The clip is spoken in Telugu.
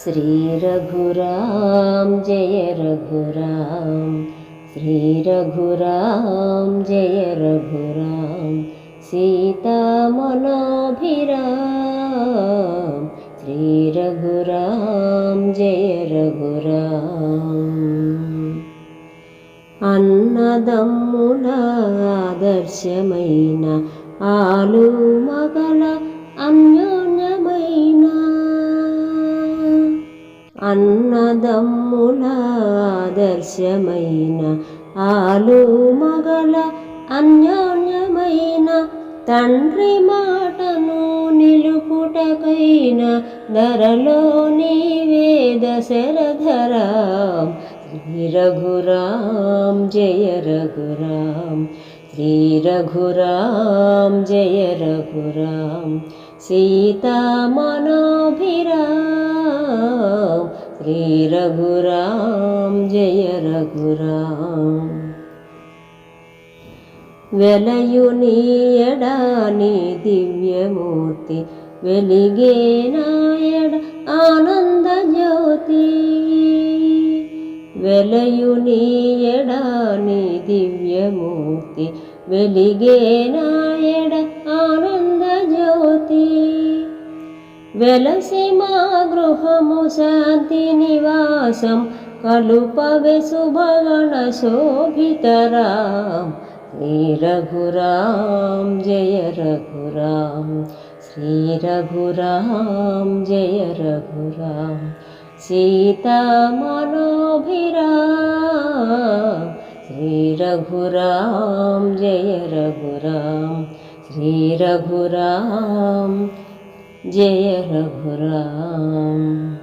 श्री रघुराम जय रघुराम, श्री रघुराम जय रघुराम, सीता मनोभिराम, श्री रघुराम जय रघुराम। అన్నదమ్ముల ఆదర్శమైన ఆలు మగల అన్యోన్యమైన, అన్నదమ్ముల ఆదర్శమైన ఆలు మగల అన్యోన్యమైన, తండ్రి మాటను నిలుపుటకైన ధరలోని వేద శరధరా, श्री रघुराम जय रघुराम, श्री रघुराम जय रघुराम, सीता मनोभिराम, श्री रघुराम जय रघुराम। వెలయునీయడాని దివ్యమూర్తి వెలిగేనాయడ ఆనంద జ్యోతి, వెలయునీయడాని దివ్యమూర్తి వెలిగేనాయడ ఆనంద జ్యోతి, వెలసి మా గృహము శాంతి నివాసం కలుపవే శుభగణ శోభితరాం, श्री रघुराम जय रघुराम, श्री रघुराम जय रघुराम, सीता मनोभिराम, श्री रघुराम जय रघुराम, श्री रघुराम जय रघुराम।